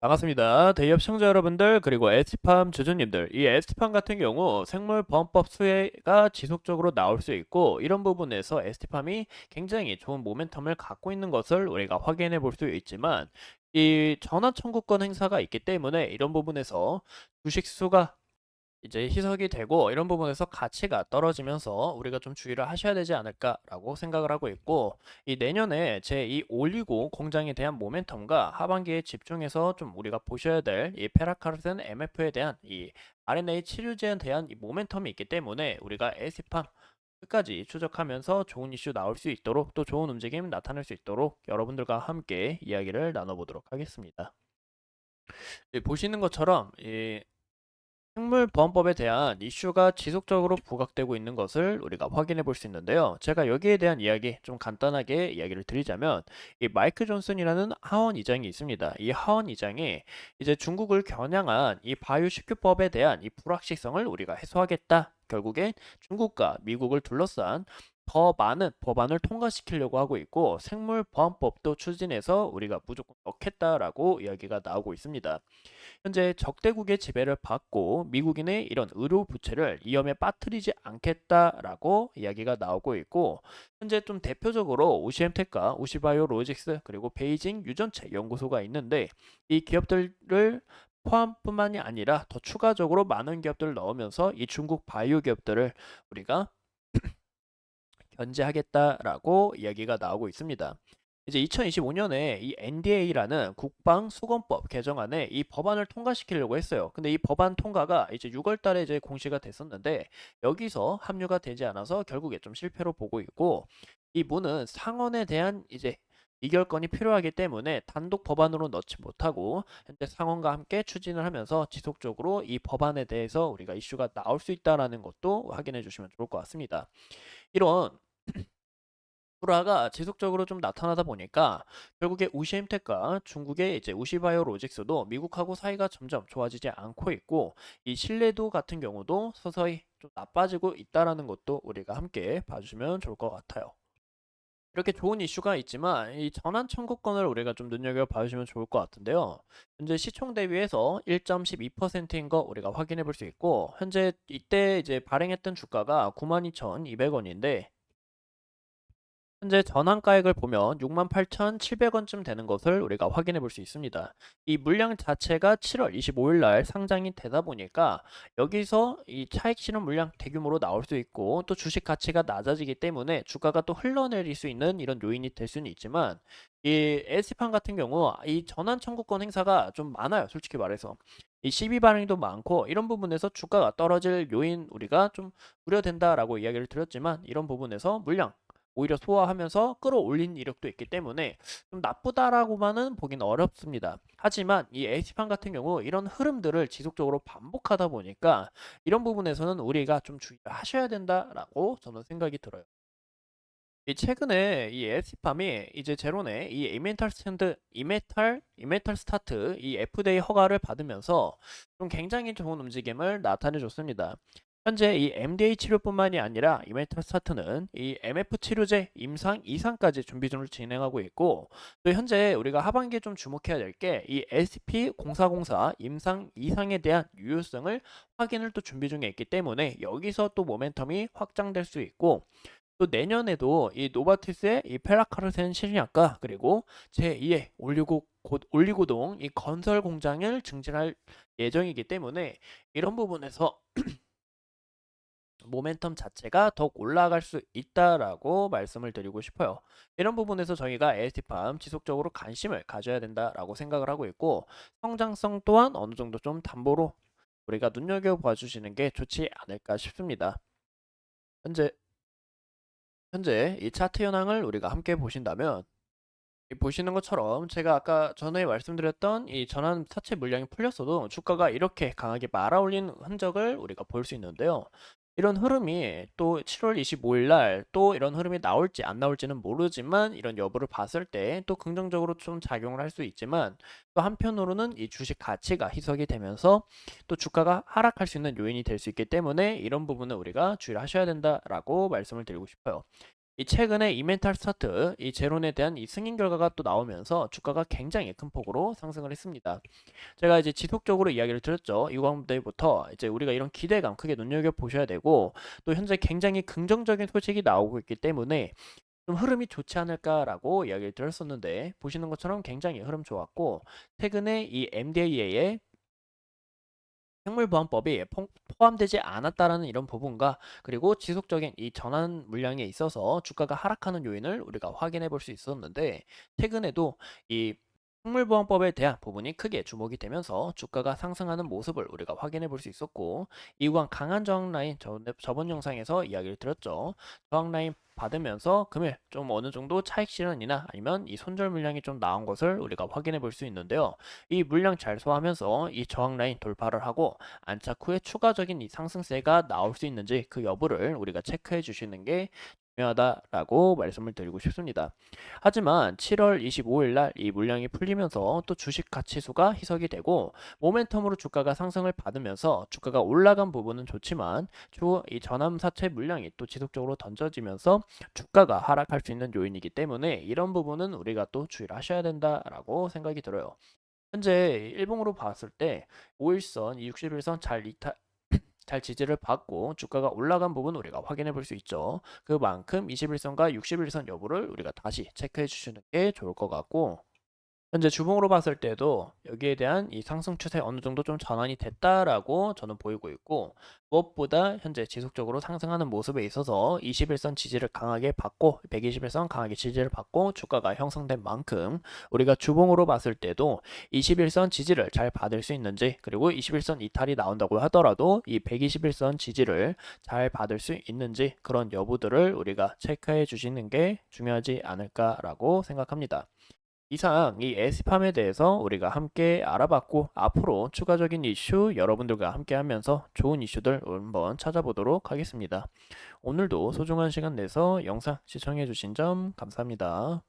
반갑습니다. 대기업 시청자 여러분들 그리고 에스티팜 주주님들, 이 에스티팜 같은 경우 생물보험법 수혜가 지속적으로 나올 수 있고, 이런 부분에서 에스티팜이 굉장히 좋은 모멘텀을 갖고 있는 것을 우리가 확인해 볼 수 있지만, 이 전환 청구권 행사가 있기 때문에 이런 부분에서 주식 수가 이제 희석이 되고, 이런 부분에서 가치가 떨어지면서 우리가 좀 주의를 하셔야 되지 않을까라고 생각을 하고 있고, 이 내년에 제 이 올리고 공장에 대한 모멘텀과 하반기에 집중해서 좀 우리가 보셔야 될 이 페라카르센 MF에 대한 이 RNA 치료제에 대한 이 모멘텀이 있기 때문에 우리가 에시팜 끝까지 추적하면서 좋은 이슈 나올 수 있도록, 또 좋은 움직임 나타낼 수 있도록 여러분들과 함께 이야기를 나눠보도록 하겠습니다. 보시는 것처럼 이 생물보험법에 대한 이슈가 지속적으로 부각되고 있는 것을 우리가 확인해 볼 수 있는데요. 제가 여기에 대한 이야기 좀 간단하게 이야기를 드리자면, 이 마이크 존슨이라는 하원 의장이 있습니다. 이 하원 의장이 이제 중국을 겨냥한 이 바이오시큐법에 대한 이 불확실성을 우리가 해소하겠다, 결국엔 중국과 미국을 둘러싼 더 많은 법안을 통과시키려고 하고 있고, 생물보험법도 추진해서 우리가 무조건 넣겠다라고 이야기가 나오고 있습니다. 현재 적대국의 지배를 받고 미국인의 이런 의료 부채를 위험에 빠뜨리지 않겠다라고 이야기가 나오고 있고, 현재 좀 대표적으로 오시엠텍과 오시바이오로직스 그리고 베이징 유전체 연구소가 있는데, 이 기업들을 포함뿐만이 아니라 더 추가적으로 많은 기업들을 넣으면서 이 중국 바이오 기업들을 우리가 견제하겠다라고 이야기가 나오고 있습니다. 이제 2025년에 이 NDA라는 국방수권법 개정안에 이 법안을 통과시키려고 했어요. 근데 이 법안 통과가 이제 6월 달에 이제 공시가 됐었는데, 여기서 합류가 되지 않아서 결국에 좀 실패로 보고 있고, 이 문은 상원에 대한 이제 이결권이 필요하기 때문에 단독 법안으로 넣지 못하고 현재 상원과 함께 추진을 하면서 지속적으로 이 법안에 대해서 우리가 이슈가 나올 수 있다라는 것도 확인해 주시면 좋을 것 같습니다. 이런 불화가 지속적으로 좀 나타나다 보니까 결국에 우시엠텍과 중국의 이제 우시바이오로직스도 미국하고 사이가 점점 좋아지지 않고 있고, 이 신뢰도 같은 경우도 서서히 좀 나빠지고 있다라는 것도 우리가 함께 봐주시면 좋을 것 같아요. 이렇게 좋은 이슈가 있지만 이 전환 청구권을 우리가 좀 눈여겨 봐주시면 좋을 것 같은데요. 현재 시총 대비해서 1.12%인 거 우리가 확인해 볼 수 있고, 현재 이때 이제 발행했던 주가가 92,200원인데, 현재 전환가액을 보면 68,700원쯤 되는 것을 우리가 확인해 볼 수 있습니다. 이 물량 자체가 7월 25일 날 상장이 되다 보니까 여기서 이 차익 실현 물량 대규모로 나올 수 있고, 또 주식 가치가 낮아지기 때문에 주가가 또 흘러내릴 수 있는 이런 요인이 될 수는 있지만, 이 S판 같은 경우 이 전환 청구권 행사가 좀 많아요. 솔직히 말해서 이 시비 반응도 많고, 이런 부분에서 주가가 떨어질 요인 우리가 좀 우려된다라고 이야기를 드렸지만, 이런 부분에서 물량 오히려 소화하면서 끌어올린 이력도 있기 때문에 좀 나쁘다라고만은 보기는 어렵습니다. 하지만 이 H판 같은 경우 이런 흐름들을 지속적으로 반복하다 보니까 이런 부분에서는 우리가 좀 주의를 하셔야 된다라고 저는 생각이 들어요. 이 최근에 이 S팜이 이제 제로네 이 이메탈 스타트 이 FDA 허가를 받으면서 좀 굉장히 좋은 움직임을 나타내 줬습니다. 현재 이 MDA 치료뿐만이 아니라 이메탈 스타트는 이 MF 치료제 임상 2상까지 준비 중을 진행하고 있고, 또 현재 우리가 하반기에 좀 주목해야 될 게 이 SP0404 임상 2상에 대한 유효성을 확인을 또 준비 중에 있기 때문에 여기서 또 모멘텀이 확장될 수 있고, 또 내년에도 이 노바티스의 이 펠라카르센 실약과 그리고 제2의 올리고동 이 건설 공장을 증진할 예정이기 때문에 이런 부분에서 모멘텀 자체가 더욱 올라갈 수 있다라고 말씀을 드리고 싶어요. 이런 부분에서 저희가 LT팜 지속적으로 관심을 가져야 된다라고 생각을 하고 있고, 성장성 또한 어느 정도 좀 담보로 우리가 눈여겨봐 주시는 게 좋지 않을까 싶습니다. 현재 이 차트 현황을 우리가 함께 보신다면, 이 보시는 것처럼 제가 아까 전에 말씀드렸던 이 전환 사채 물량이 풀렸어도 주가가 이렇게 강하게 말아올린 흔적을 우리가 볼 수 있는데요. 이런 흐름이 또 7월 25일 날 또 이런 흐름이 나올지 안 나올지는 모르지만, 이런 여부를 봤을 때 또 긍정적으로 좀 작용을 할 수 있지만, 또 한편으로는 이 주식 가치가 희석이 되면서 또 주가가 하락할 수 있는 요인이 될 수 있기 때문에 이런 부분은 우리가 주의를 하셔야 된다라고 말씀을 드리고 싶어요. 이 최근에 이멘탈 스타트, 이 제론에 대한 이 승인 결과가 또 나오면서 주가가 굉장히 큰 폭으로 상승을 했습니다. 제가 이제 지속적으로 이야기를 드렸죠. 이광대부터 이제 우리가 이런 기대감 크게 눈여겨 보셔야 되고, 또 현재 굉장히 긍정적인 소식이 나오고 있기 때문에 좀 흐름이 좋지 않을까라고 이야기를 드렸었는데, 보시는 것처럼 굉장히 흐름 좋았고, 최근에 이 MDA의 생물보안법이 포함되지 않았다라는 이런 부분과, 그리고 지속적인 이 전환 물량에 있어서 주가가 하락하는 요인을 우리가 확인해 볼 수 있었는데, 최근에도 이 생물보안법에 대한 부분이 크게 주목이 되면서 주가가 상승하는 모습을 우리가 확인해 볼 수 있었고, 이구간 강한 저항 라인, 저번 영상에서 이야기를 드렸죠. 저항 라인 받으면서 금일 좀 어느 정도 차익 실현이나 아니면 이 손절 물량이 좀 나온 것을 우리가 확인해 볼 수 있는데요. 이 물량 잘 소화하면서 이 저항 라인 돌파를 하고 안착 후에 추가적인 이 상승세가 나올 수 있는지 그 여부를 우리가 체크해 주시는 게 중요하다라고 말씀을 드리고 싶습니다. 하지만 7월 25일 날 이 물량이 풀리면서 또 주식 가치수가 희석이 되고 모멘텀으로 주가가 상승을 받으면서 주가가 올라간 부분은 좋지만 추후 이 전함사채 물량이 또 지속적으로 던져지면서 주가가 하락할 수 있는 요인이기 때문에 이런 부분은 우리가 또 주의를 하셔야 된다라고 생각이 들어요. 현재 일봉으로 봤을 때 5일선, 이 60일선 잘 지지를 받고 주가가 올라간 부분 우리가 확인해 볼 수 있죠. 그만큼 21선과 61선 여부를 우리가 다시 체크해 주시는 게 좋을 것 같고, 현재 주봉으로 봤을 때도 여기에 대한 이 상승 추세 어느 정도 좀 전환이 됐다라고 저는 보이고 있고, 무엇보다 현재 지속적으로 상승하는 모습에 있어서 21선 지지를 강하게 받고 121선 강하게 지지를 받고 주가가 형성된 만큼 우리가 주봉으로 봤을 때도 21선 지지를 잘 받을 수 있는지, 그리고 21선 이탈이 나온다고 하더라도 이 121선 지지를 잘 받을 수 있는지, 그런 여부들을 우리가 체크해 주시는 게 중요하지 않을까라고 생각합니다. 이상 이 에스팜에 대해서 우리가 함께 알아봤고, 앞으로 추가적인 이슈 여러분들과 함께 하면서 좋은 이슈들 한번 찾아보도록 하겠습니다. 오늘도 소중한 시간 내서 영상 시청해 주신 점 감사합니다.